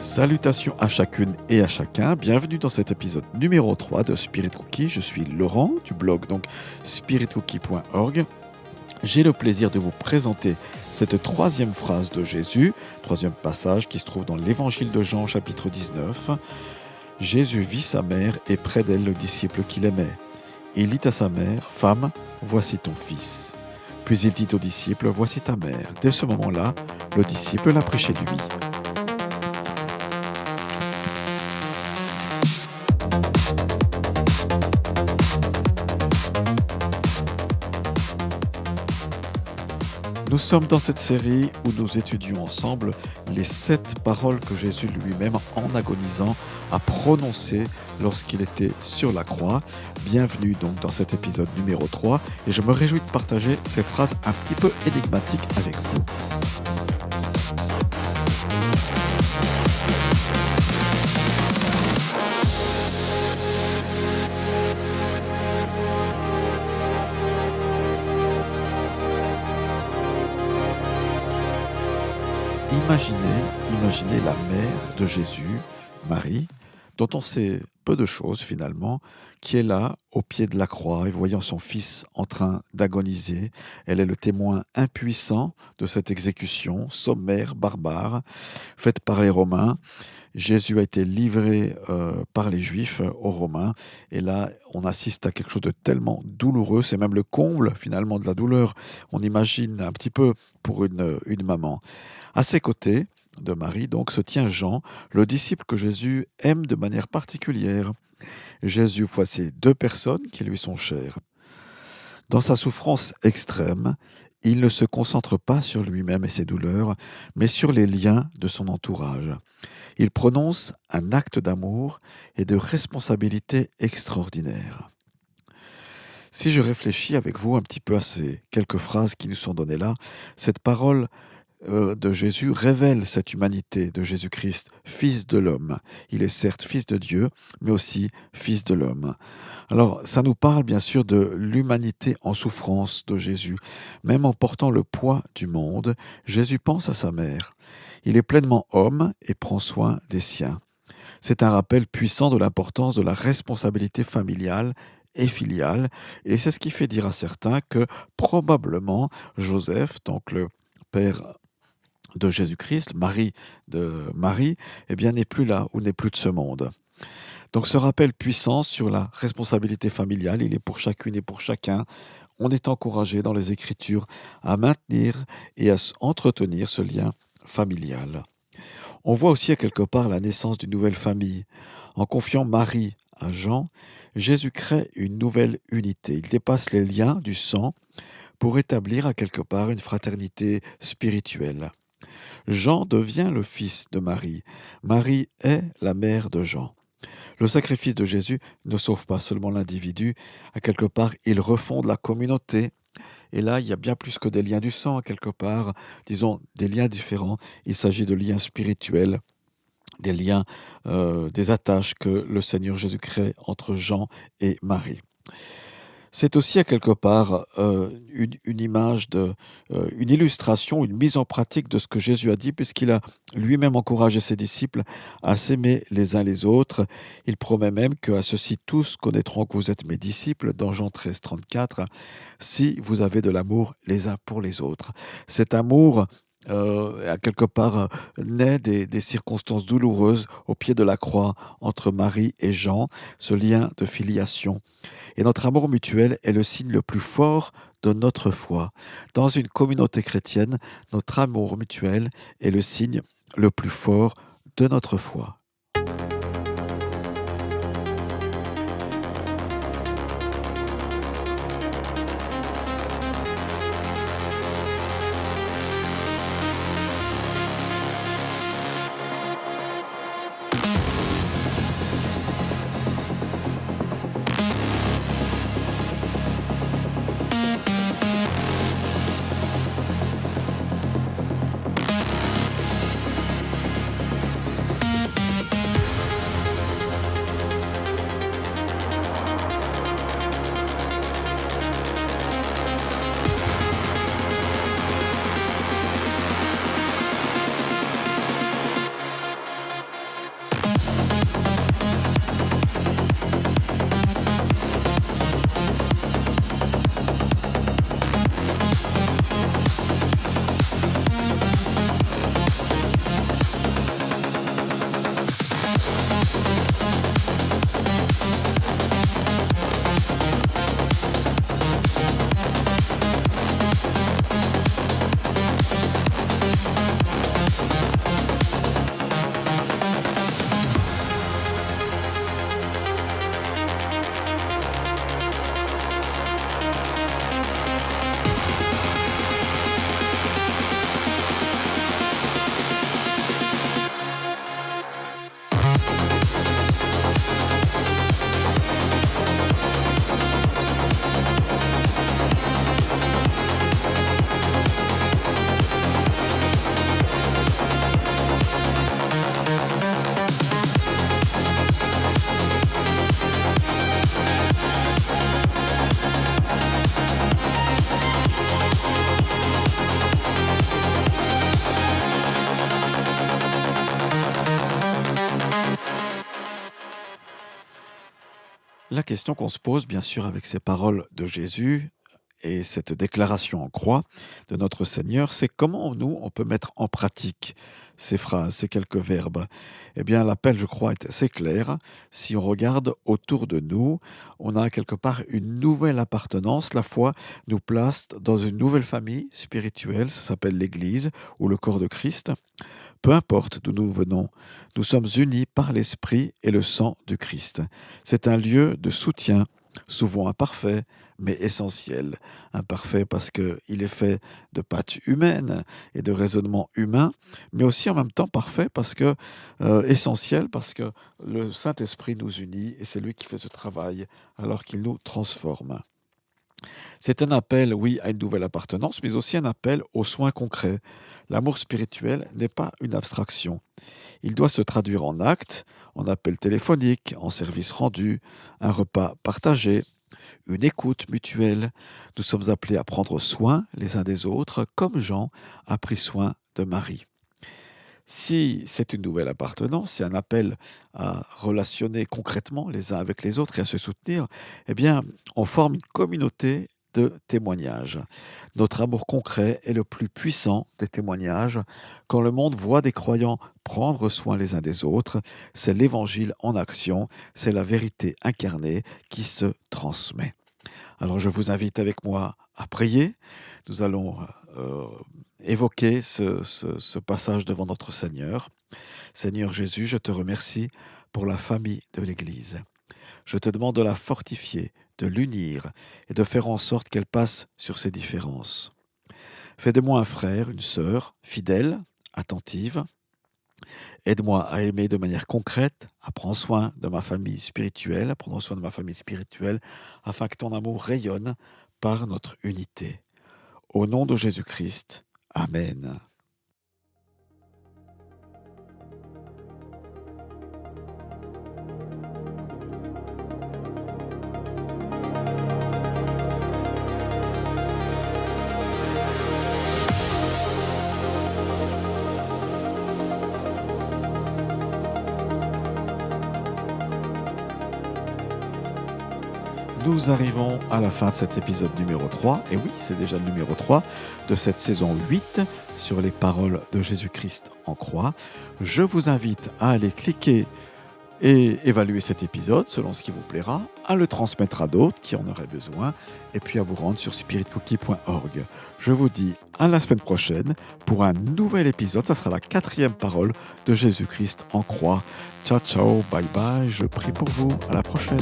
Salutations à chacune et à chacun, bienvenue dans cet épisode numéro 3 de Spirit Cookie. Je suis Laurent du blog donc spiritcookie.org. J'ai le plaisir de vous présenter cette troisième phrase de Jésus, troisième passage qui se trouve dans l'évangile de Jean chapitre 19. Jésus vit sa mère et près d'elle le disciple qu'il aimait. Il dit à sa mère, « Femme, voici ton fils. » Puis il dit au disciple, « Voici ta mère. » Dès ce moment-là, le disciple l'a pris chez lui. Nous sommes dans cette série où nous étudions ensemble les 7 paroles que Jésus lui-même, en agonisant, a prononcées lorsqu'il était sur la croix. Bienvenue donc dans cet épisode numéro 3 et je me réjouis de partager ces phrases un petit peu énigmatiques avec vous. Imaginez la mère de Jésus, Marie, dont on sait peu de choses finalement, qui est là au pied de la croix et voyant son fils en train d'agoniser. Elle est le témoin impuissant de cette exécution sommaire, barbare, faite par les Romains. Jésus a été livré par les Juifs aux Romains et là on assiste à quelque chose de tellement douloureux, c'est même le comble finalement de la douleur. On imagine un petit peu pour une maman. À ses côtés de Marie donc se tient Jean, le disciple que Jésus aime de manière particulière. Jésus voit ces 2 personnes qui lui sont chères. Dans sa souffrance extrême, il ne se concentre pas sur lui-même et ses douleurs, mais sur les liens de son entourage. Il prononce un acte d'amour et de responsabilité extraordinaire. Si je réfléchis avec vous un petit peu à ces quelques phrases qui nous sont données là, cette parole de Jésus révèle cette humanité de Jésus-Christ, fils de l'homme. Il est certes fils de Dieu, mais aussi fils de l'homme. Alors, ça nous parle bien sûr de l'humanité en souffrance de Jésus. Même en portant le poids du monde, Jésus pense à sa mère. Il est pleinement homme et prend soin des siens. C'est un rappel puissant de l'importance de la responsabilité familiale et filiale, et c'est ce qui fait dire à certains que probablement Joseph, donc le père de Jésus-Christ, Marie de Marie, eh bien n'est plus là ou n'est plus de ce monde. Donc ce rappel puissant sur la responsabilité familiale, il est pour chacune et pour chacun. On est encouragé dans les Écritures à maintenir et à entretenir ce lien familial. On voit aussi à quelque part la naissance d'une nouvelle famille. En confiant Marie à Jean, Jésus crée une nouvelle unité. Il dépasse les liens du sang pour établir à quelque part une fraternité spirituelle. Jean devient le fils de Marie. Marie est la mère de Jean. Le sacrifice de Jésus ne sauve pas seulement l'individu, à quelque part, il refonde la communauté. Et là, il y a bien plus que des liens du sang, à quelque part, disons des liens différents. Il s'agit de liens spirituels, des liens, des attaches que le Seigneur Jésus crée entre Jean et Marie. C'est aussi à quelque part une image, une illustration, une mise en pratique de ce que Jésus a dit, puisqu'il a lui-même encouragé ses disciples à s'aimer les uns les autres. Il promet même qu'à ceux-ci tous connaîtront que vous êtes mes disciples, dans Jean 13, 34, si vous avez de l'amour les uns pour les autres. Cet amour, à quelque part, naît des circonstances douloureuses au pied de la croix entre Marie et Jean, ce lien de filiation. Et notre amour mutuel est le signe le plus fort de notre foi. Dans une communauté chrétienne, notre amour mutuel est le signe le plus fort de notre foi. La question qu'on se pose, bien sûr, avec ces paroles de Jésus et cette déclaration en croix de notre Seigneur, c'est comment nous, on peut mettre en pratique ces phrases, ces quelques verbes. Eh bien, l'appel, je crois, est assez clair. Si on regarde autour de nous, on a quelque part une nouvelle appartenance. La foi nous place dans une nouvelle famille spirituelle, ça s'appelle l'Église ou le corps de Christ. Peu importe d'où nous venons, nous sommes unis par l'Esprit et le sang du Christ. C'est un lieu de soutien, souvent imparfait, mais essentiel. Imparfait parce qu'il est fait de pâte humaine et de raisonnement humain, mais aussi en même temps parfait parce que essentiel parce que le Saint-Esprit nous unit et c'est lui qui fait ce travail alors qu'il nous transforme. C'est un appel, oui, à une nouvelle appartenance, mais aussi un appel aux soins concrets. L'amour spirituel n'est pas une abstraction. Il doit se traduire en actes, en appel téléphonique, en service rendu, un repas partagé, une écoute mutuelle. Nous sommes appelés à prendre soin les uns des autres, comme Jean a pris soin de Marie. Si c'est une nouvelle appartenance, c'est un appel à relationner concrètement les uns avec les autres et à se soutenir, eh bien, on forme une communauté de témoignages. Notre amour concret est le plus puissant des témoignages. Quand le monde voit des croyants prendre soin les uns des autres, c'est l'évangile en action, c'est la vérité incarnée qui se transmet. Alors je vous invite avec moi à prier. Nous allons évoquer ce passage devant notre Seigneur. Seigneur Jésus, je te remercie pour la famille de l'Église. Je te demande de la fortifier, de l'unir et de faire en sorte qu'elle passe sur ses différences. Fais de moi un frère, une sœur, fidèle, attentive. Aide-moi à aimer de manière concrète, à prendre soin de ma famille spirituelle, afin que ton amour rayonne par notre unité. Au nom de Jésus-Christ, Amen. Nous arrivons à la fin de cet épisode numéro 3, et oui, c'est déjà le numéro 3 de cette saison 8 sur les paroles de Jésus-Christ en croix. Je vous invite à aller cliquer et évaluer cet épisode selon ce qui vous plaira, à le transmettre à d'autres qui en auraient besoin, et puis à vous rendre sur spiritcookie.org. Je vous dis à la semaine prochaine pour un nouvel épisode, ça sera la 4e parole de Jésus-Christ en croix. Ciao, ciao, bye bye, je prie pour vous, à la prochaine.